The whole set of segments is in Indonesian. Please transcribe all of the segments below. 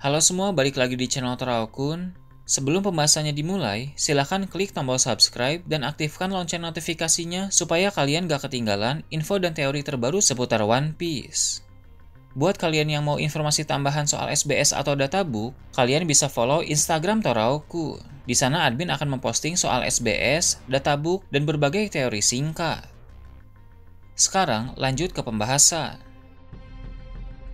Halo semua, balik lagi di channel Toraokun. Sebelum pembahasannya dimulai, silahkan klik tombol subscribe dan aktifkan lonceng notifikasinya supaya kalian gak ketinggalan info dan teori terbaru seputar One Piece. Buat kalian yang mau informasi tambahan soal SBS atau databook, kalian bisa follow Instagram Toraokun. Di sana admin akan memposting soal SBS, databook, dan berbagai teori singkat. Sekarang lanjut ke pembahasan.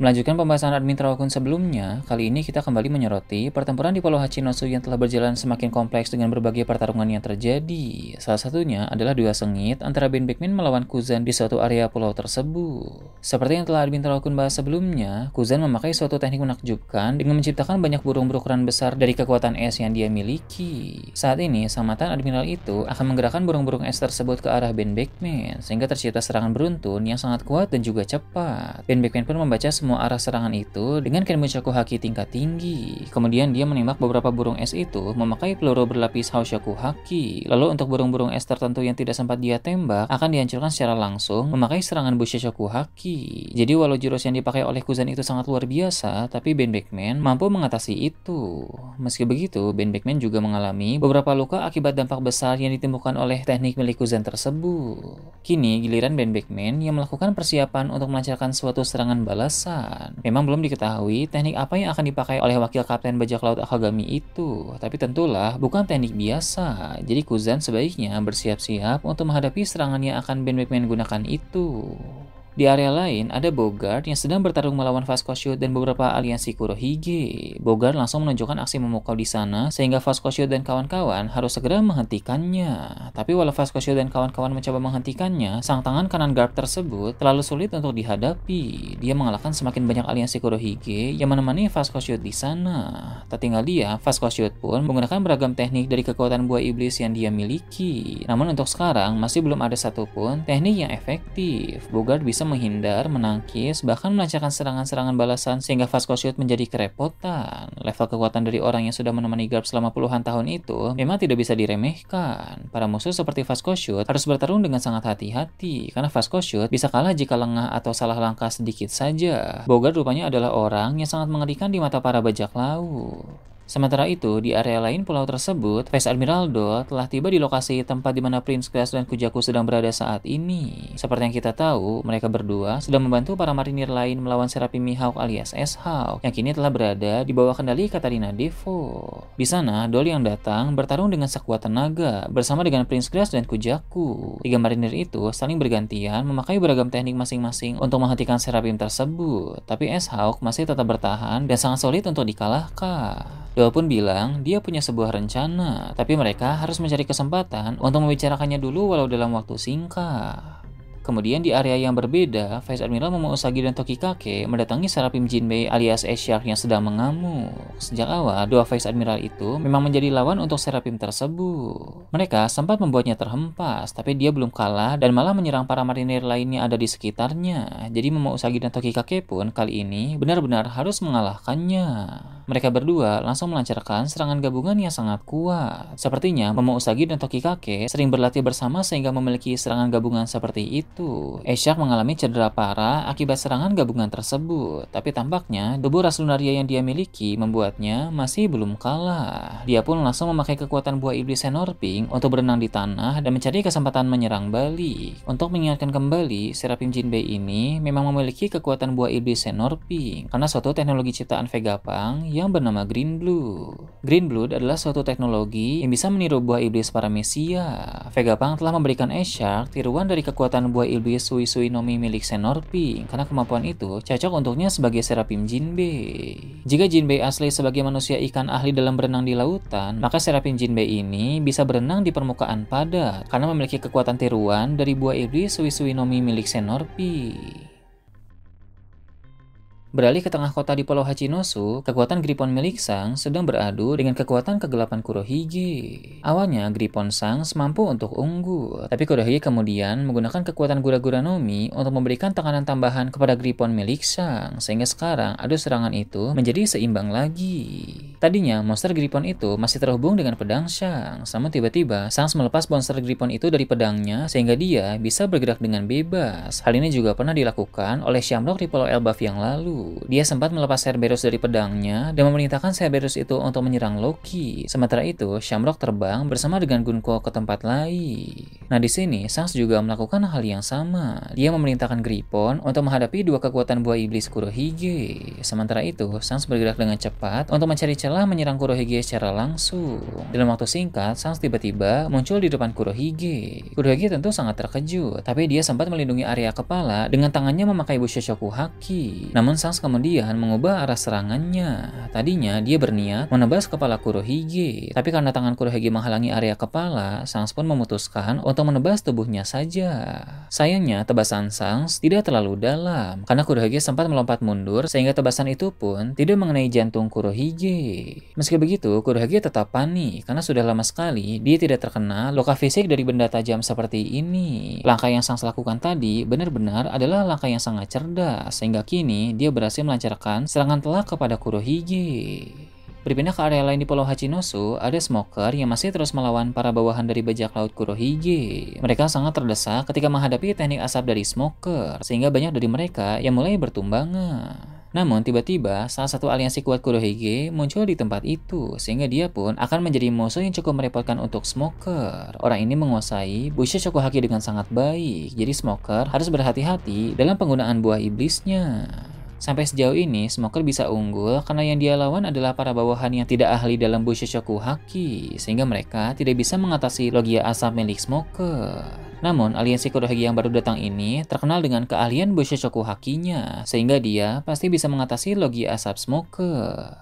Melanjutkan pembahasan admin Toraokun sebelumnya, kali ini kita kembali menyoroti pertempuran di Pulau Hachinosu yang telah berjalan semakin kompleks dengan berbagai pertarungan yang terjadi. Salah satunya adalah dua sengit antara Ben Beckman melawan Kuzan di suatu area pulau tersebut. Seperti yang telah admin Toraokun bahas sebelumnya, Kuzan memakai suatu teknik menakjubkan dengan menciptakan banyak burung berukuran besar dari kekuatan es yang dia miliki. Saat ini, sang mantan admiral itu akan menggerakkan burung-burung es tersebut ke arah Ben Beckman, sehingga tercipta serangan beruntun yang sangat kuat dan juga cepat. Ben Beckman pun membaca semua arah serangan itu dengan Kenbunchaku Haki tingkat tinggi. Kemudian dia menembak beberapa burung es itu memakai peluru berlapis Haoshaku Haki. Lalu untuk burung-burung es tertentu yang tidak sempat dia tembak akan dihancurkan secara langsung memakai serangan Bushashoku Haki. Jadi walau jurus yang dipakai oleh Kuzan itu sangat luar biasa, tapi Ben Beckman mampu mengatasi itu. Meski begitu, Ben Beckman juga mengalami beberapa luka akibat dampak besar yang ditimbulkan oleh teknik milik Kuzan tersebut. Kini giliran Ben Beckman yang melakukan persiapan untuk melancarkan suatu serangan balasan. Memang belum diketahui teknik apa yang akan dipakai oleh wakil kapten bajak laut Akagami itu, tapi tentulah bukan teknik biasa. Jadi Kuzan sebaiknya bersiap-siap untuk menghadapi serangan yang akan Ben Beckman gunakan itu. Di area lain, ada Bogard yang sedang bertarung melawan Vasco Shoot dan beberapa aliansi Kurohige. Bogard langsung menunjukkan aksi memukau di sana, sehingga Vasco Shoot dan kawan-kawan harus segera menghentikannya. Tapi walau Vasco Shoot dan kawan-kawan mencoba menghentikannya, sang tangan kanan Garp tersebut terlalu sulit untuk dihadapi. Dia mengalahkan semakin banyak aliansi Kurohige yang menemani Vasco Shoot di sana. Tak tinggal dia, Vasco Shoot pun menggunakan beragam teknik dari kekuatan buah iblis yang dia miliki. Namun untuk sekarang, masih belum ada satupun teknik yang efektif. Bogard bisa menghindar, menangkis, bahkan melancarkan serangan-serangan balasan sehingga Vasco Shoot menjadi kerepotan. Level kekuatan dari orang yang sudah menemani Garp selama puluhan tahun itu memang tidak bisa diremehkan. Para musuh seperti Vasco Shoot harus bertarung dengan sangat hati-hati, karena Vasco Shoot bisa kalah jika lengah atau salah langkah sedikit saja. Bogard rupanya adalah orang yang sangat mengerikan di mata para bajak laut. Sementara itu, di area lain pulau tersebut, Vice Admiral Do telah tiba di lokasi tempat di mana Prince Glass dan Kujaku sedang berada saat ini. Seperti yang kita tahu, mereka berdua sudah membantu para marinir lain melawan Seraphim Mihawk alias S-Hawk, yang kini telah berada di bawah kendali Katarina Devo. Di sana, Doll yang datang bertarung dengan sekuat tenaga bersama dengan Prince Glass dan Kujaku. Tiga marinir itu saling bergantian memakai beragam teknik masing-masing untuk menghentikan Seraphim tersebut, tapi S-Hawk masih tetap bertahan dan sangat sulit untuk dikalahkan. Doll pun bilang dia punya sebuah rencana, tapi mereka harus mencari kesempatan untuk membicarakannya dulu walau dalam waktu singkat. Kemudian di area yang berbeda, Vice Admiral Momo Usagi dan Tokikake mendatangi Seraphim Jinbei alias S-Shark yang sedang mengamuk. Sejak awal, dua Vice Admiral itu memang menjadi lawan untuk Seraphim tersebut. Mereka sempat membuatnya terhempas, tapi dia belum kalah dan malah menyerang para marinir lain yang ada di sekitarnya. Jadi Momo Usagi dan Tokikake pun kali ini benar-benar harus mengalahkannya. Mereka berdua langsung melancarkan serangan gabungan yang sangat kuat. Sepertinya Momo Usagi dan Tokikake sering berlatih bersama sehingga memiliki serangan gabungan seperti itu. S-Shark mengalami cedera parah akibat serangan gabungan tersebut, tapi tampaknya tubuh ras lunaria yang dia miliki membuatnya masih belum kalah. Dia pun langsung memakai kekuatan buah iblis Senorping untuk berenang di tanah dan mencari kesempatan menyerang balik. Untuk mengingatkan kembali, Seraphim Jinbei ini memang memiliki kekuatan buah iblis Senorping karena suatu teknologi ciptaan Vegapunk yang bernama Green Blood. Green Blood adalah suatu teknologi yang bisa meniru buah iblis Paramecia. Vegapunk telah memberikan S-Shark tiruan dari kekuatan buah iblis Sui Nomi milik Senorping, karena kemampuan itu cocok untuknya sebagai Seraphim Jinbei. Jika Jinbei asli sebagai manusia ikan ahli dalam berenang di lautan, maka Seraphim Jinbei ini bisa berenang di permukaan padat karena memiliki kekuatan tiruan dari buah iblis Sui Nomi milik Senorping. Beralih ke tengah kota di Pulau Hachinosu, kekuatan Griffon milik Sang sedang beradu dengan kekuatan kegelapan Kurohige. Awalnya, Griffon Sang mampu untuk unggul, tapi Kurohige kemudian menggunakan kekuatan Gura-Gura Nomi untuk memberikan tekanan tambahan kepada Griffon milik Sang, sehingga sekarang adu serangan itu menjadi seimbang lagi. Tadinya, monster Griffon itu masih terhubung dengan pedang Sang, namun tiba-tiba Sang melepas monster Griffon itu dari pedangnya sehingga dia bisa bergerak dengan bebas. Hal ini juga pernah dilakukan oleh Shamrock di Pulau Elbaf yang lalu. Dia sempat melepas Cerberus dari pedangnya dan memerintahkan Cerberus itu untuk menyerang Loki. Sementara itu, Shamrock terbang bersama dengan Gunko ke tempat lain. Nah, di sini Shanks juga melakukan hal yang sama. Dia memerintahkan Griffon untuk menghadapi dua kekuatan buah iblis Kurohige. Sementara itu, Shanks bergerak dengan cepat untuk mencari celah menyerang Kurohige secara langsung. Dalam waktu singkat, Shanks tiba-tiba muncul di depan Kurohige. Kurohige tentu sangat terkejut, tapi dia sempat melindungi area kepala dengan tangannya memakai Bushioshoku Haki. Namun Shanks kemudian mengubah arah serangannya. Tadinya dia berniat menebas kepala Kurohige, tapi karena tangan Kurohige menghalangi area kepala, Shanks pun memutuskan untuk menebas tubuhnya saja. Sayangnya, tebasan Shanks tidak terlalu dalam, karena Kurohige sempat melompat mundur sehingga tebasan itu pun tidak mengenai jantung Kurohige. Meski begitu, Kurohige tetap panik karena sudah lama sekali dia tidak terkena luka fisik dari benda tajam seperti ini. Langkah yang Shanks lakukan tadi benar-benar adalah langkah yang sangat cerdas, sehingga kini dia berhasil melancarkan serangan telak kepada Kurohige. Berpindah ke area lain di Pulau Hachinosu, ada Smoker yang masih terus melawan para bawahan dari bajak laut Kurohige. Mereka sangat terdesak ketika menghadapi teknik asap dari Smoker, sehingga banyak dari mereka yang mulai bertumbangan. Namun tiba-tiba salah satu aliansi kuat Kurohige muncul di tempat itu, sehingga dia pun akan menjadi musuh yang cukup merepotkan untuk Smoker. Orang ini menguasai Bushioshoku Haki dengan sangat baik, jadi Smoker harus berhati-hati dalam penggunaan buah iblisnya. Sampai sejauh ini, Smoker bisa unggul karena yang dia lawan adalah para bawahan yang tidak ahli dalam Bushioshoku Haki, sehingga mereka tidak bisa mengatasi logia asap milik Smoker. Namun, aliansi Kurohige yang baru datang ini terkenal dengan keahlian Bushioshoku Hakinya, sehingga dia pasti bisa mengatasi logia asap Smoker.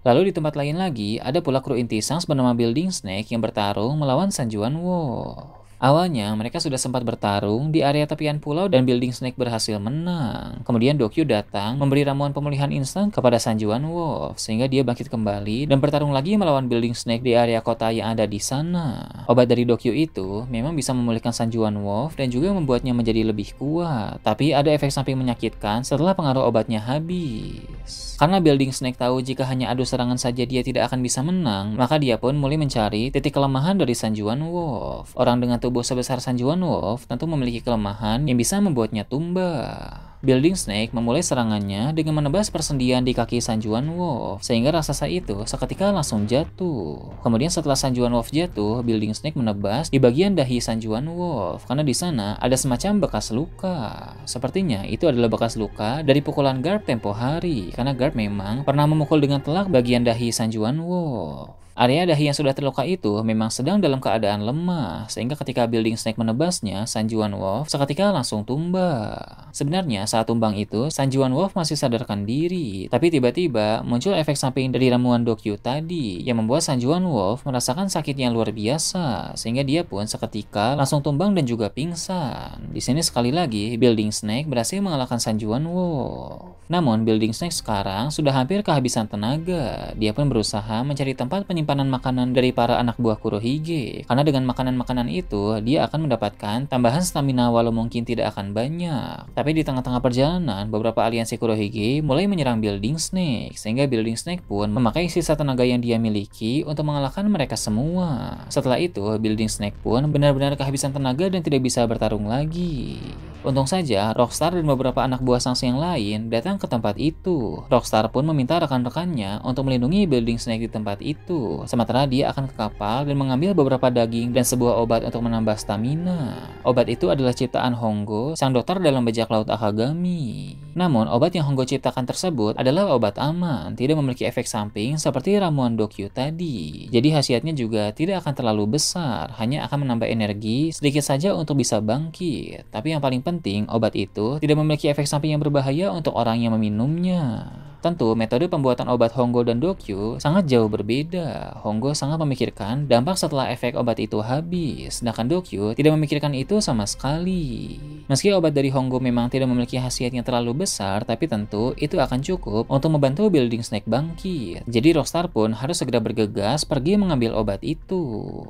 Lalu di tempat lain lagi, ada pula kru inti Shanks bernama Building Snake yang bertarung melawan Sanjuan Wolf. Awalnya, mereka sudah sempat bertarung di area tepian pulau dan Building Snake berhasil menang. Kemudian Dokyu datang memberi ramuan pemulihan instan kepada Sanjuan Wolf, sehingga dia bangkit kembali dan bertarung lagi melawan Building Snake di area kota yang ada di sana. Obat dari Dokyu itu memang bisa memulihkan Sanjuan Wolf dan juga membuatnya menjadi lebih kuat. Tapi ada efek samping menyakitkan setelah pengaruh obatnya habis. Karena Building Snake tahu jika hanya adu serangan saja dia tidak akan bisa menang, maka dia pun mulai mencari titik kelemahan dari Sanjuan Wolf. Orang dengan tubuh sebesar Sanjuan Wolf tentu memiliki kelemahan yang bisa membuatnya tumbang. Building Snake memulai serangannya dengan menebas persendian di kaki Sanjuan Wolf, sehingga raksasa itu seketika langsung jatuh. Kemudian setelah Sanjuan Wolf jatuh, Building Snake menebas di bagian dahi Sanjuan Wolf, karena di sana ada semacam bekas luka. Sepertinya itu adalah bekas luka dari pukulan Garp tempo hari, karena Garp memang pernah memukul dengan telak bagian dahi Sanjuan Wolf. Area dahi yang sudah terluka itu memang sedang dalam keadaan lemah, sehingga ketika Building Snake menebasnya, Sanjuan Wolf seketika langsung tumbang. Sebenarnya saat tumbang itu, Sanjuan Wolf masih sadarkan diri, tapi tiba-tiba muncul efek samping dari ramuan Dokyu tadi, yang membuat Sanjuan Wolf merasakan sakit yang luar biasa, sehingga dia pun seketika langsung tumbang dan juga pingsan. Di sini sekali lagi, Building Snake berhasil mengalahkan Sanjuan Wolf. Namun, Building Snake sekarang sudah hampir kehabisan tenaga. Dia pun berusaha mencari tempat penyimpanan makanan dari para anak buah Kurohige, karena dengan makanan-makanan itu, dia akan mendapatkan tambahan stamina walau mungkin tidak akan banyak. Tapi di tengah-tengah perjalanan, beberapa aliansi Kurohige mulai menyerang Building Snake, sehingga Building Snake pun memakai sisa tenaga yang dia miliki untuk mengalahkan mereka semua. Setelah itu, Building Snake pun benar-benar kehabisan tenaga dan tidak bisa bertarung lagi. Untung saja, Rockstar dan beberapa anak buah Shanks yang lain datang ke tempat itu. Rockstar pun meminta rekan-rekannya untuk melindungi Building Snake di tempat itu, sementara dia akan ke kapal dan mengambil beberapa daging dan sebuah obat untuk menambah stamina. Obat itu adalah ciptaan Hongo, sang dokter dalam bajak laut Akagami. Namun, obat yang Hongo ciptakan tersebut adalah obat aman, tidak memiliki efek samping seperti ramuan Dokyu tadi. Jadi khasiatnya juga tidak akan terlalu besar, hanya akan menambah energi sedikit saja untuk bisa bangkit. Tapi yang paling penting, obat itu tidak memiliki efek samping yang berbahaya untuk orang yang meminumnya. Tentu, metode pembuatan obat Hongo dan Dokyu sangat jauh berbeda. Hongo sangat memikirkan dampak setelah efek obat itu habis, sedangkan Dokyu tidak memikirkan itu sama sekali. Meski obat dari Hongo memang tidak memiliki khasiat yang terlalu besar, tapi tentu itu akan cukup untuk membantu Building Snake bangkit. Jadi Rockstar pun harus segera bergegas pergi mengambil obat itu.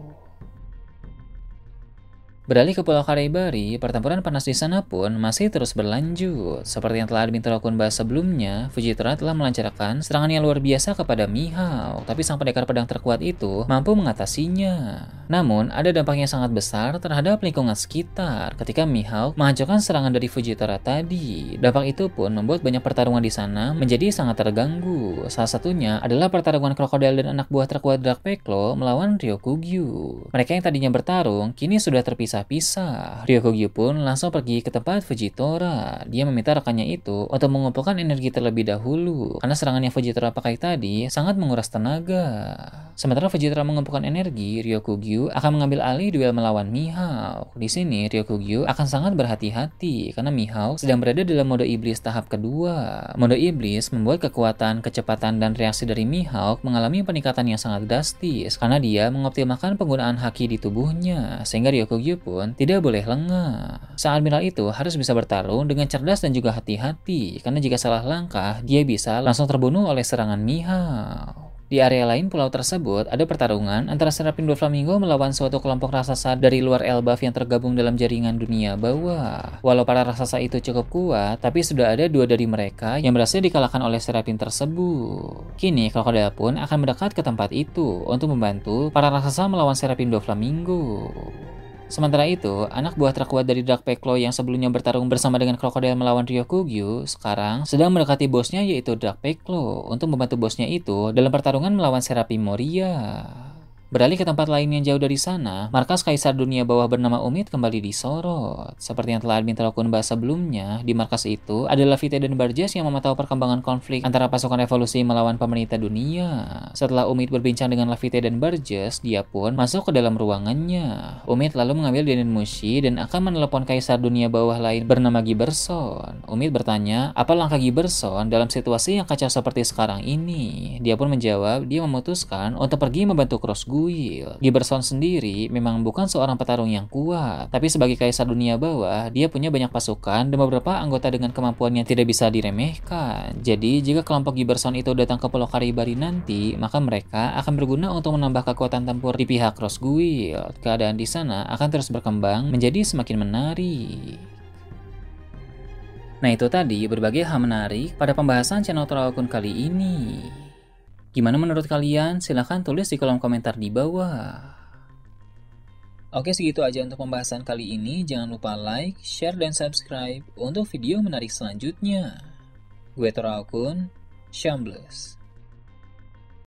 Beralih ke Pulau Karaibari, pertempuran panas di sana pun masih terus berlanjut. Seperti yang telah admin Terokun bahas sebelumnya, Fujitora telah melancarkan serangan yang luar biasa kepada Mihawk, tapi sang pendekar pedang terkuat itu mampu mengatasinya. Namun, ada dampak yang sangat besar terhadap lingkungan sekitar ketika Mihawk menghancurkan serangan dari Fujitora tadi. Dampak itu pun membuat banyak pertarungan di sana menjadi sangat terganggu. Salah satunya adalah pertarungan krokodil dan anak buah terkuat Dark Piccolo melawan Ryokugyu. Mereka yang tadinya bertarung, kini sudah terpisah. Ryokugyu pun langsung pergi ke tempat Fujitora. Dia meminta rekannya itu untuk mengumpulkan energi terlebih dahulu, karena serangan yang Fujitora pakai tadi sangat menguras tenaga. Sementara Fujitora mengumpulkan energi, Ryokugyu akan mengambil alih duel melawan Mihawk. Di sini Ryokugyu akan sangat berhati-hati karena Mihawk sedang berada dalam mode iblis tahap kedua. Mode iblis membuat kekuatan, kecepatan, dan reaksi dari Mihawk mengalami peningkatan yang sangat drastis karena dia mengoptimalkan penggunaan haki di tubuhnya, sehingga Ryokugyu pun tidak boleh lengah. Sang admiral itu harus bisa bertarung dengan cerdas dan juga hati-hati, karena jika salah langkah, dia bisa langsung terbunuh oleh serangan Mihawk. Di area lain pulau tersebut, ada pertarungan antara Serapin Doflamingo melawan suatu kelompok raksasa dari luar Elbaf yang tergabung dalam jaringan dunia bawah. Walau para raksasa itu cukup kuat, tapi sudah ada 2 dari mereka yang berhasil dikalahkan oleh Serapin tersebut. Kini, krokodil pun akan mendekat ke tempat itu untuk membantu para raksasa melawan Serapin Doflamingo. Sementara itu, anak buah terkuat dari Dark Piccolo yang sebelumnya bertarung bersama dengan krokodil melawan Ryokugyu, sekarang sedang mendekati bosnya yaitu Dark Piccolo untuk membantu bosnya itu dalam pertarungan melawan Serapin Moria. Beralih ke tempat lain yang jauh dari sana, markas Kaisar Dunia Bawah bernama Umid kembali disorot. Seperti yang telah admin Terokun bahas sebelumnya, di markas itu adalah Vite dan Barges yang memantau perkembangan konflik antara pasukan revolusi melawan pemerintah dunia. Setelah Umid berbincang dengan Vite dan Barges, dia pun masuk ke dalam ruangannya. Umid lalu mengambil Denin Mushi dan akan menelepon Kaisar Dunia Bawah lain bernama Giberson. Umid bertanya, apa langkah Giberson dalam situasi yang kacau seperti sekarang ini? Dia pun menjawab, dia memutuskan untuk pergi membantu Crossguil. Giberson sendiri memang bukan seorang petarung yang kuat, tapi sebagai Kaisar Dunia Bawah, dia punya banyak pasukan dan beberapa anggota dengan kemampuan yang tidak bisa diremehkan. Jadi, jika kelompok Giberson itu datang ke Pulau Karaibari nanti, maka mereka akan berguna untuk menambah kekuatan tempur di pihak Crossguil. Keadaan di sana akan terus berkembang menjadi semakin menarik. Nah, itu tadi berbagai hal menarik pada pembahasan channel Terokun kali ini. Gimana menurut kalian? Silahkan tulis di kolom komentar di bawah. Oke, segitu aja untuk pembahasan kali ini. Jangan lupa like, share, dan subscribe untuk video menarik selanjutnya. Gue Terokun, Shambles.